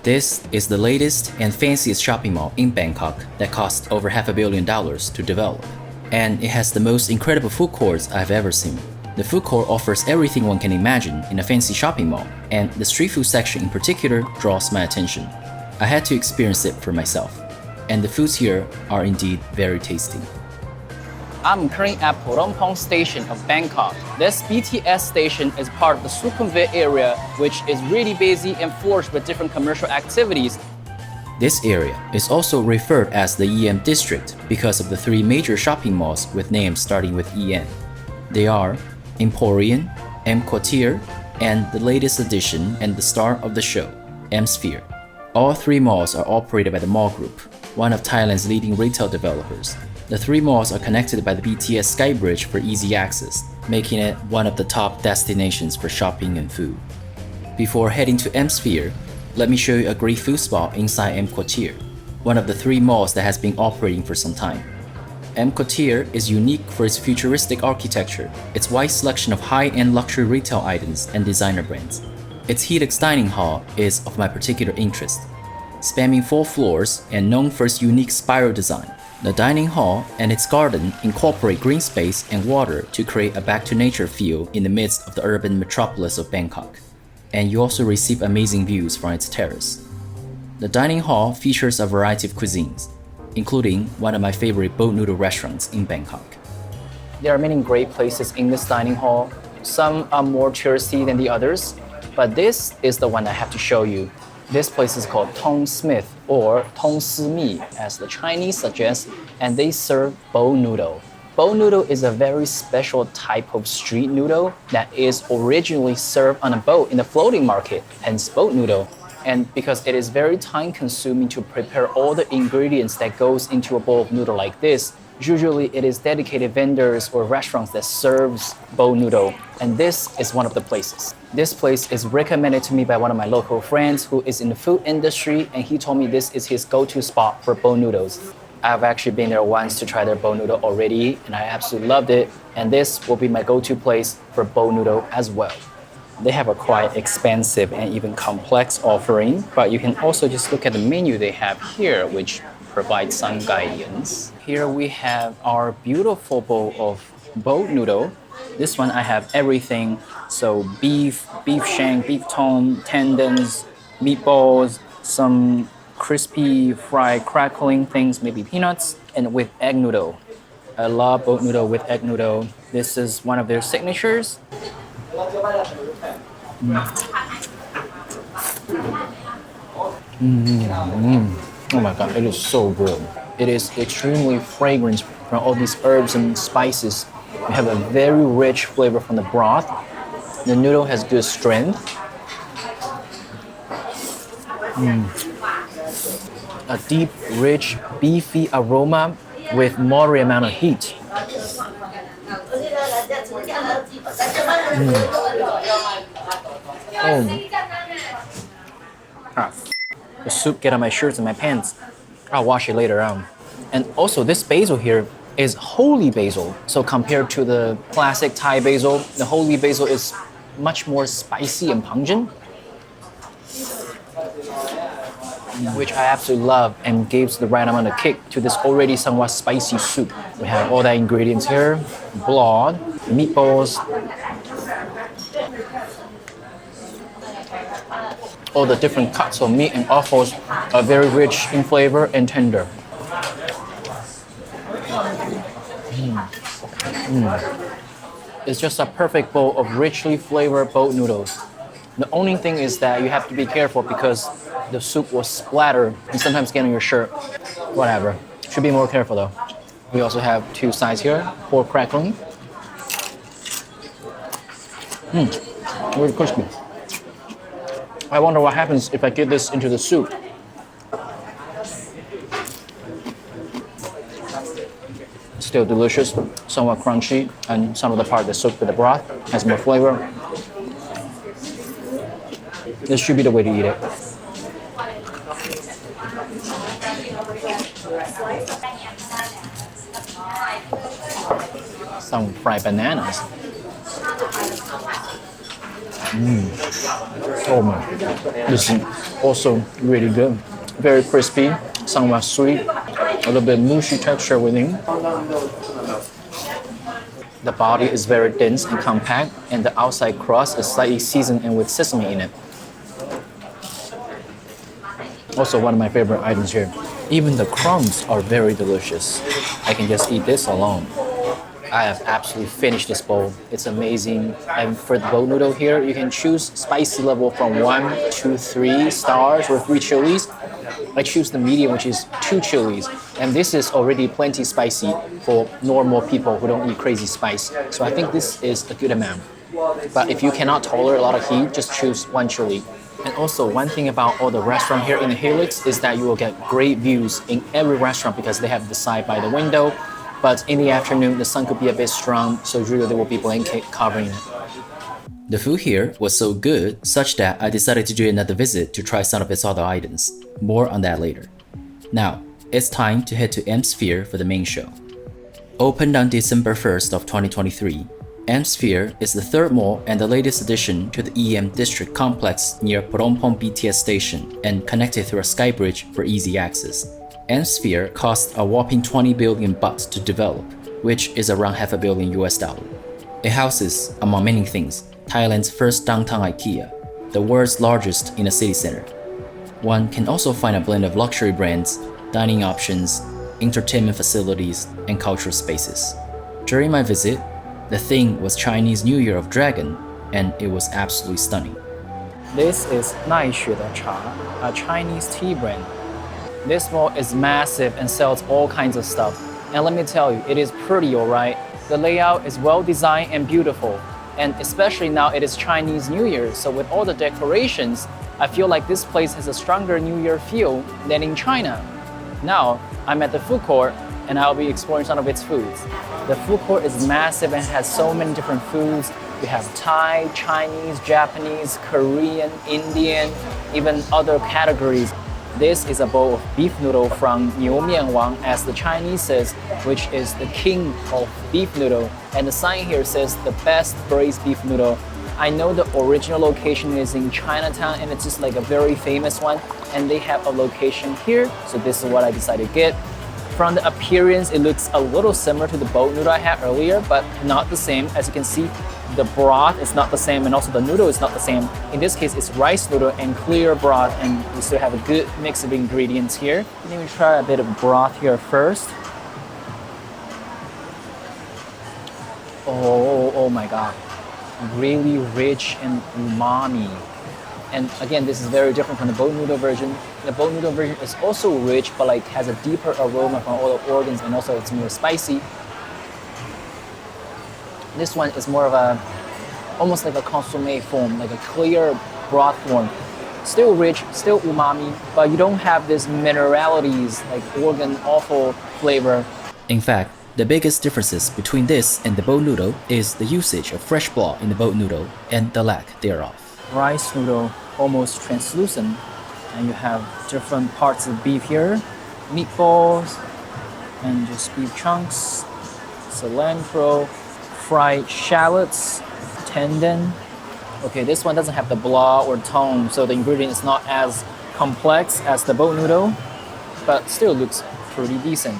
This is the latest and fanciest shopping mall in Bangkok that cost over $500 million to develop. And it has the most incredible food courts I've ever seen. The food court offers everything one can imagine in a fancy shopping mall, and the street food section in particular draws my attention. I had to experience it for myself, and the foods here are indeed very tasty. I'm currently at Phrom Phong station of Bangkok. This BTS station is part of the Sukhumvit area, which is really busy and flourished with different commercial activities. This area is also referred as the EM district because of the three major shopping malls with names starting with EM. They are Emporium, EmQuartier, and the latest addition and the star of the show, EmSphere. All three malls are operated by the Mall Group, one of Thailand's leading retail developers. The three malls are connected by the BTS Sky Bridge for easy access, making it one of the top destinations for shopping and food. Before heading to EmSphere, let me show you a great food spot inside EmQuartier, one of the three malls that has been operating for some time. EmQuartier is unique for its futuristic architecture, its wide selection of high-end luxury retail items and designer brands. Its Helix dining hall is of my particular interest. Spanning 4 floors and known for its unique spiral design, the dining hall and its garden incorporate green space and water to create a back-to-nature feel in the midst of the urban metropolis of Bangkok. And you also receive amazing views from its terrace. The dining hall features a variety of cuisines, including one of my favorite boat noodle restaurants in Bangkok. There are many great places in this dining hall. Some are more touristy than the others, but this is the one I have to show you. This place is called Thong Smith or Thong Si Mi, as the Chinese suggest, and they serve boat noodle. Boat noodle is a very special type of street noodle that is originally served on a boat in the floating market, hence boat noodle. And because it is very time consuming to prepare all the ingredients that goes into a bowl of noodle like this, usually it is dedicated vendors or restaurants that serves boat noodle, and this is one of the places. This place is recommended to me by one of my local friends who is in the food industry, and he told me this is his go-to spot for boat noodles. I've actually been there once to try their boat noodle already, and I absolutely loved it, and this will be my go-to place for boat noodle as well. They have a quite expensive and even complex offering, but you can also just look at the menu they have here, which provides some guidance. Here we have our beautiful bowl of boat noodle. This one I have everything. So beef shank, beef tongue, tendons, meatballs, some crispy fried crackling things, maybe peanuts, and with egg noodle. I love boat noodle with egg noodle. This is one of their signatures. Oh my god, it is so good. It is extremely fragrant from all these herbs and spices. You have a very rich flavor from the broth. The noodle has good strength. A deep, rich, beefy aroma with moderate amount of heat. The soup get on my shirts and my pants. I'll wash it later on. And also this basil here is holy basil. So compared to the classic Thai basil, the holy basil is much more spicy and pungent, which I absolutely love and gives the right amount of kick to this already somewhat spicy soup. We have all the ingredients here, blood, meatballs, all the different cuts of meat and offals are very rich in flavor and tender. It's just a perfect bowl of richly flavored boat noodles. The only thing is that you have to be careful because the soup will splatter and sometimes get on your shirt. Whatever. Should be more careful though. We also have 2 sides here, pork crackling. Very crispy. I wonder what happens if I get this into the soup. Still delicious, somewhat crunchy, and some of the part of the soup with the broth has more flavor. This should be the way to eat it. Some fried bananas. Oh man, this is also really good. Very crispy, somewhat sweet, a little bit mushy texture within. The body is very dense and compact, and the outside crust is slightly seasoned and with sesame in it. Also one of my favorite items here. Even the crumbs are very delicious. I can just eat this alone. I have absolutely finished this bowl. It's amazing. And for the bowl noodle here, you can choose spicy level from 1 to 3 stars or 3 chilies. I choose the medium, which is 2 chilies. And this is already plenty spicy for normal people who don't eat crazy spice. So I think this is a good amount. But if you cannot tolerate a lot of heat, just choose 1 chili. And also one thing about all the restaurants here in the Helix is that you will get great views in every restaurant because they have the side by the window. But in the afternoon, the sun could be a bit strong, so usually there will be blanket covering it. The food here was so good, such that I decided to do another visit to try some of its other items. More on that later. Now, it's time to head to EmSphere for the main show. Opened on December 1st of 2023, EmSphere is the third mall and the latest addition to the EM district complex near Phrom Phong BTS station and connected through a sky bridge for easy access. EmSphere cost a whopping 20 billion baht to develop, which is around $500 million US. It houses, among many things, Thailand's first downtown IKEA, the world's largest in a city center. One can also find a blend of luxury brands, dining options, entertainment facilities, and cultural spaces. During my visit, the theme was Chinese New Year of Dragon, and it was absolutely stunning. This is 奈雪的茶, a Chinese tea brand. This mall is massive and sells all kinds of stuff. And let me tell you, it is pretty, alright? The layout is well designed and beautiful. And especially now it is Chinese New Year, so with all the decorations, I feel like this place has a stronger New Year feel than in China. Now, I'm at the food court and I'll be exploring some of its foods. The food court is massive and has so many different foods. We have Thai, Chinese, Japanese, Korean, Indian, even other categories. This is a bowl of beef noodle from Niu Mian Wang, as the Chinese says, which is the king of beef noodle. And the sign here says the best braised beef noodle. I know the original location is in Chinatown and it's just like a very famous one. And they have a location here, so this is what I decided to get. From the appearance, it looks a little similar to the boat noodle I had earlier, but not the same. As you can see, the broth is not the same, and also the noodle is not the same. In this case, it's rice noodle and clear broth, and we still have a good mix of ingredients here. Let me try a bit of broth here first. Oh my God. Really rich and umami. And again, this is very different from the boat noodle version. The boat noodle version is also rich, but like has a deeper aroma from all the organs, and also it's more spicy. This one is more of a, almost like a consommé form, like a clear broth form. Still rich, still umami, but you don't have this mineralities, like organ offal flavor. In fact, the biggest differences between this and the boat noodle is the usage of fresh broth in the boat noodle and the lack thereof. Rice noodle, almost translucent, and you have different parts of beef here, meatballs, and just beef chunks, cilantro, fried shallots, tendon. Okay, this one doesn't have the blah or tong, so the ingredient is not as complex as the boat noodle, but still looks pretty decent.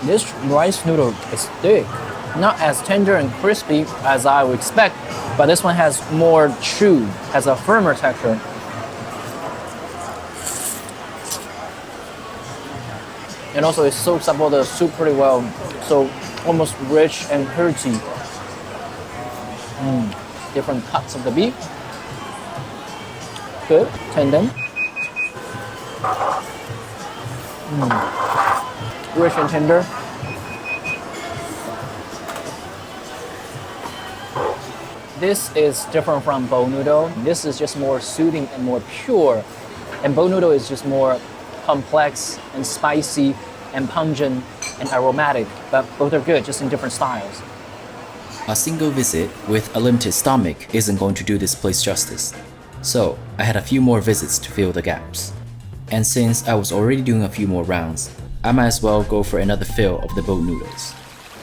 This rice noodle is thick. Not as tender and crispy as I would expect, but this one has more chew, has a firmer texture. And also it soaks up all the soup pretty well, so almost rich and hearty. Different cuts of the beef. Good, tendon. Rich and tender. This is different from boat noodle. This is just more soothing and more pure. And boat noodle is just more complex and spicy and pungent and aromatic, but both are good, just in different styles. A single visit with a limited stomach isn't going to do this place justice. So I had a few more visits to fill the gaps. And since I was already doing a few more rounds, I might as well go for another fill of the boat noodles.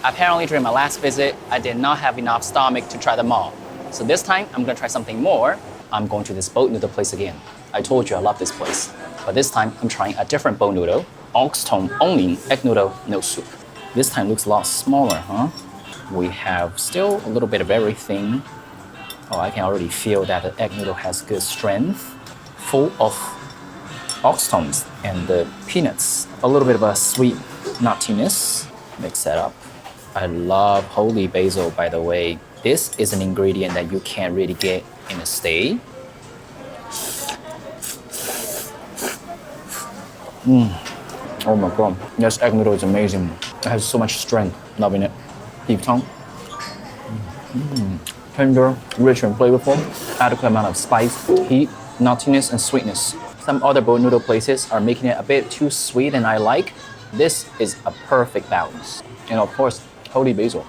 Apparently during my last visit, I did not have enough stomach to try them all. So this time, I'm gonna try something more. I'm going to this boat noodle place again. I told you I love this place. But this time, I'm trying a different boat noodle. Ox tongue only, egg noodle, no soup. This time looks a lot smaller, huh? We have still a little bit of everything. Oh, I can already feel that the egg noodle has good strength. Full of ox tongues and the peanuts. A little bit of a sweet nuttiness. Mix that up. I love holy basil, by the way. This is an ingredient that you can't really get in a stay. Oh my god, this egg noodle is amazing. It has so much strength, loving it. Beef tongue. Tender, rich and flavorful. Adequate amount of spice, heat, nuttiness, and sweetness. Some other boat noodle places are making it a bit too sweet and I like. This is a perfect balance. And of course, holy basil.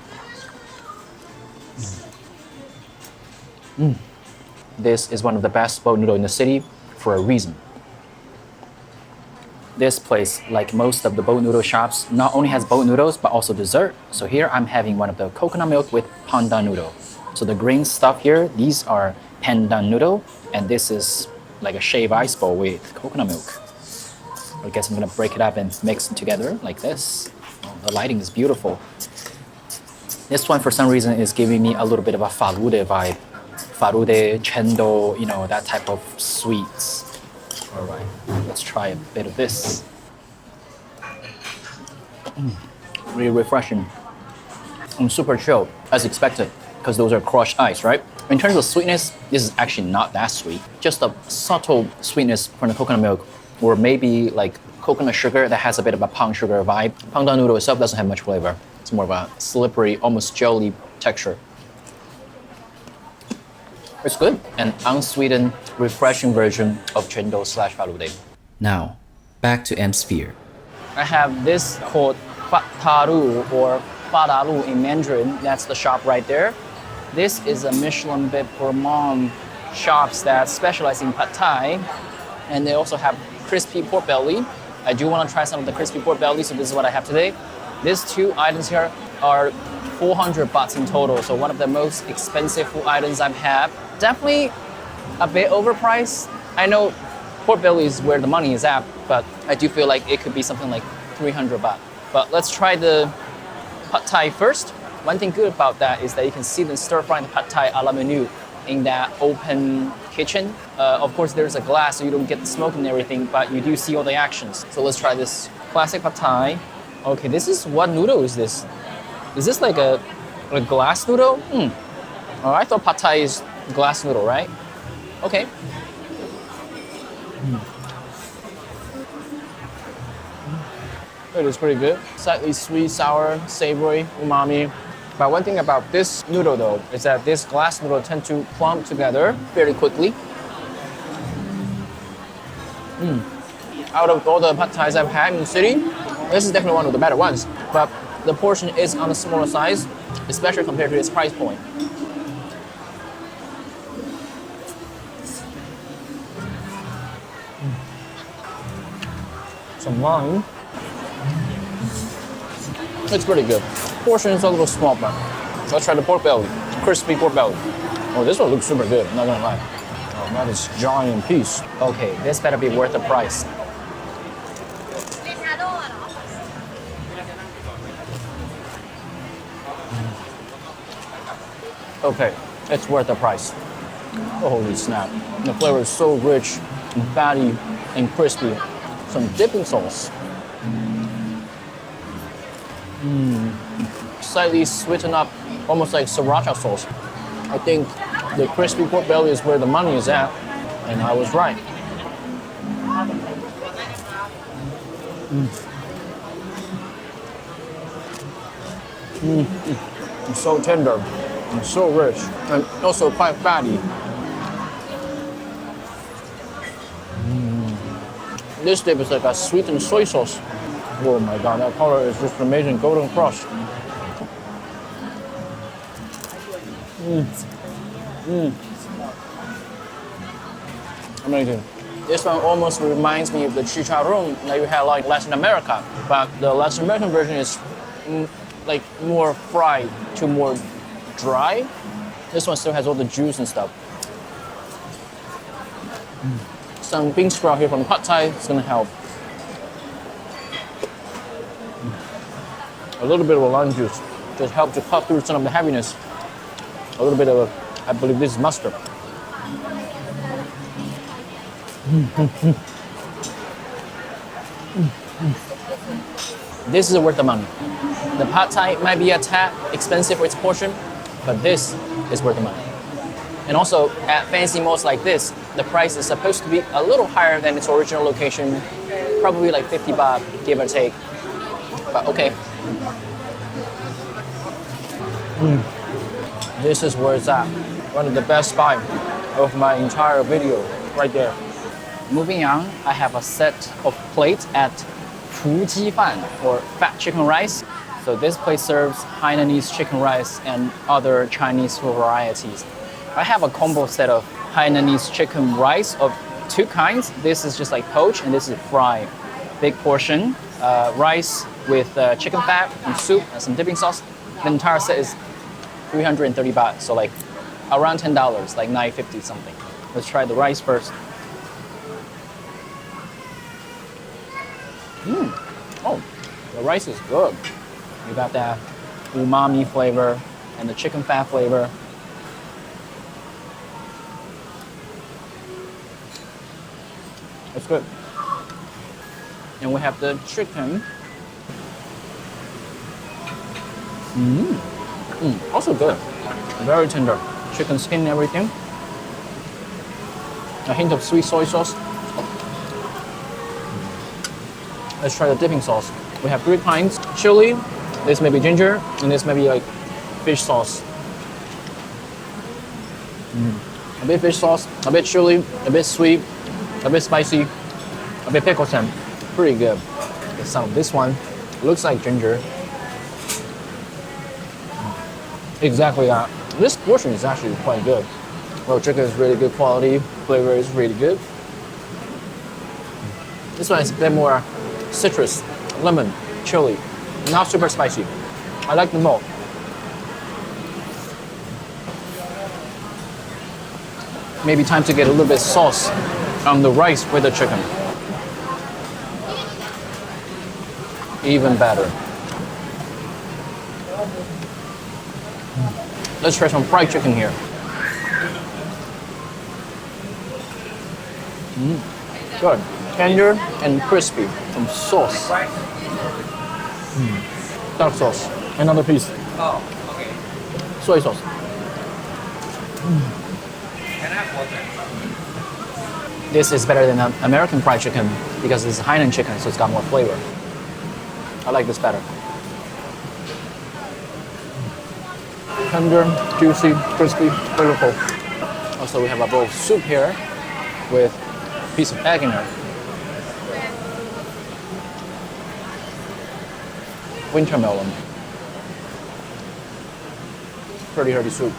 This is one of the best boat noodle in the city for a reason. This place, like most of the boat noodle shops, not only has boat noodles, but also dessert. So here I'm having one of the coconut milk with pandan noodle. So the green stuff here, these are pandan noodle, and this is like a shaved ice bowl with coconut milk. I guess I'm gonna break it up and mix it together like this. Oh, the lighting is beautiful. This one, for some reason, is giving me a little bit of a falude vibe. Falude, chendol, you know, that type of sweets. All right, let's try a bit of this. Really refreshing. And super chill, as expected, because those are crushed ice, right? In terms of sweetness, this is actually not that sweet. Just a subtle sweetness from the coconut milk, or maybe like coconut sugar that has a bit of a palm sugar vibe. Pandan noodle itself doesn't have much flavor. It's more of a slippery, almost jelly texture. It's good. An unsweetened, refreshing version of chendol / falude. Now, back to EmSphere. I have this called Pad Thai or Padalu in Mandarin. That's the shop right there. This is a Michelin-rated gourmand shops that specialize in Pad Thai. And they also have crispy pork belly. I do want to try some of the crispy pork belly, so this is what I have today. These two items here are 400 bahts in total, so one of the most expensive food items I've had. Definitely a bit overpriced. I know pork belly is where the money is at, but I do feel like it could be something like 300 baht. But let's try the Pad Thai first. One thing good about that is that you can see them stir-frying the Pad Thai a la menu in that open kitchen. Of course, there's a glass, so you don't get the smoke and everything, but you do see all the actions. So let's try this classic Pad Thai. Okay, this is, what noodle is this? Is this like a glass noodle? Oh, I thought Pad Thai is glass noodle, right? Okay. It is pretty good. Slightly sweet, sour, savory, umami. But one thing about this noodle though, is that this glass noodle tend to clump together very quickly. Out of all the Pad Thais I've had in the city, this is definitely one of the better ones. But the portion is on the smaller size, especially compared to its price point. Some lime. It's pretty good. Portion is a little small, but let's try the pork belly. Crispy pork belly. Oh, this one looks super good, I'm not gonna lie. Oh, that is giant piece. Okay, this better be worth the price. Okay, it's worth the price. Holy snap. The flavor is so rich and fatty and crispy. Some dipping sauce. Slightly sweetened up, almost like sriracha sauce. I think the crispy pork belly is where the money is at, and I was right. It's so tender, and so rich, and also quite fatty. This dip is like a sweetened soy sauce. Oh my god, that color is just amazing, golden crust. Amazing. This one almost reminds me of the chicharron that you had like Latin America, but the Latin American version is like more fried to more dry. This one still has all the juice and stuff. Some bean sprout here from Pad Thai is gonna help. A little bit of lime juice just help to cut through some of the heaviness. A little bit of, I believe this is mustard. This is worth the money. The Pad Thai might be a tad expensive for its portion, but this is worth the money. And also, at fancy malls like this, the price is supposed to be a little higher than its original location, probably like 50 baht, give or take. But okay. This is where it's at. One of the best spots of my entire video, right there. Moving on, I have a set of plates at Fufski or fat chicken rice. So this place serves Hainanese chicken rice and other Chinese food varieties. I have a combo set of Hainanese chicken rice of two kinds. This is just like poached and this is fried. Big portion, rice with chicken fat and soup and some dipping sauce. The entire set is 330 baht, so like around $10, like 9.50 something. Let's try the rice first. Oh, the rice is good. You got that umami flavor and the chicken fat flavor. It's good. And we have the chicken. Also good. Very tender. Chicken skin and everything. A hint of sweet soy sauce. Let's try the dipping sauce. We have three kinds. Chili, this may be ginger, and this may be like fish sauce. A bit fish sauce, a bit chili, a bit sweet, a bit spicy, a bit pickle scent. Pretty good. Okay, so this one looks like ginger. Exactly that. This portion is actually quite good. Well, chicken is really good quality. Flavor is really good. This one is a bit more citrus, lemon, chili, not super spicy. I like them all. Maybe time to get a little bit sauce on the rice with the chicken. Even better. Let's try some fried chicken here. Good. Tender and crispy. Some sauce. Dark sauce. Another piece. Oh, okay. Soy sauce. Can I have water? This is better than American fried chicken because it's Hainan chicken, so it's got more flavor. I like this better. Tender, juicy, crispy, flavorful. Also, we have a bowl of soup here with a piece of egg in there. Winter melon. Pretty hearty soup.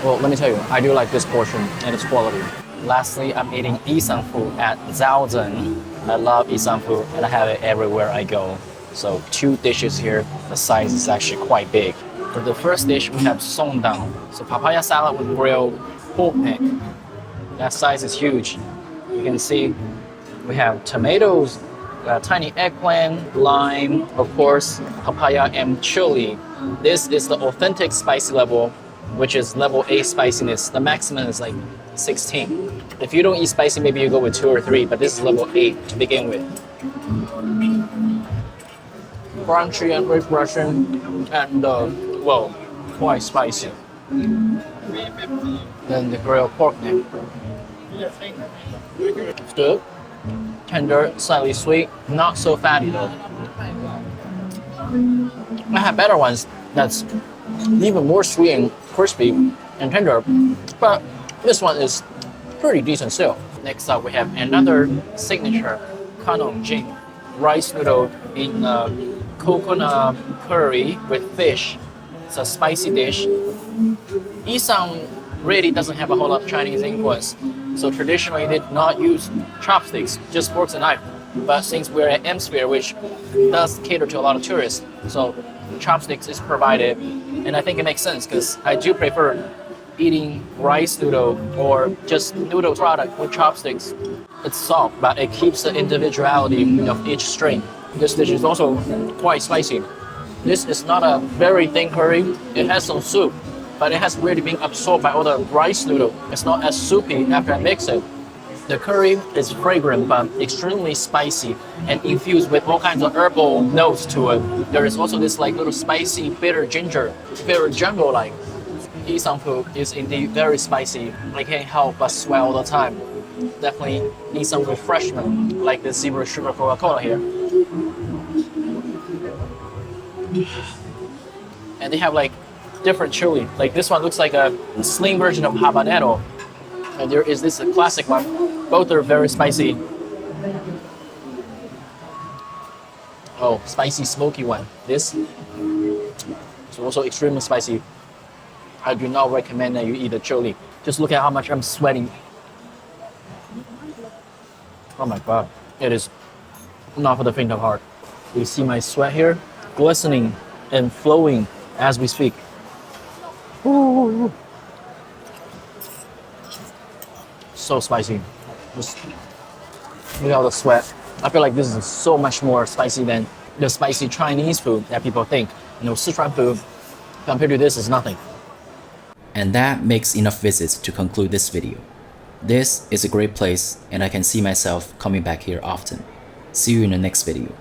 Well, let me tell you, I do like this portion and its quality. Lastly, I'm eating Isan food at Zaozhen. I love Isan food and I have it everywhere I go. So 2 dishes here. The size is actually quite big. For the first dish, we have songdang. So papaya salad with grilled pork neck. That size is huge. You can see we have tomatoes, tiny eggplant, lime, of course, papaya and chili. This is the authentic spicy level, which is level 8 spiciness. The maximum is like 16. If you don't eat spicy, maybe you go with 2 or 3, but this is level 8 to begin with. Crunchy and refreshing, and well, quite spicy. Then the grilled pork neck. It's good. Tender, slightly sweet, not so fatty though. I have better ones that's even more sweet and crispy and tender, but this one is pretty decent still. Next up, we have another signature Kanong Jing rice noodle in coconut curry with fish. It's a spicy dish. Isan really doesn't have a whole lot of Chinese influence, so traditionally they did not use chopsticks, just forks and knife. But since we're at EmSphere, which does cater to a lot of tourists, so chopsticks is provided, and I think it makes sense because I do prefer eating rice noodle or just noodle product with chopsticks. It's soft, but it keeps the individuality of each string. This dish is also quite spicy. This is not a very thin curry. It has some soup, but it has really been absorbed by all the rice noodle. It's not as soupy after I mix it. The curry is fragrant but extremely spicy and infused with all kinds of herbal notes to it. There is also this like little spicy bitter ginger, very jungle-like. Isan food is indeed very spicy. I can't help but sweat all the time. Definitely need some refreshment like the zero sugar Coca-Cola here. And they have like different chili. Like this one looks like a slim version of habanero. And there is this classic one. Both are very spicy. Oh, spicy smoky one. This is also extremely spicy. I do not recommend that you eat the chili. Just look at how much I'm sweating. Oh my god, it is not for the faint of heart. You see my sweat here, glistening and flowing as we speak. Ooh. So spicy. Just look at all the sweat. I feel like this is so much more spicy than the spicy Chinese food that people think. You know, Sichuan food compared to this is nothing. And that makes enough visits to conclude this video. This is a great place and I can see myself coming back here often. See you in the next video.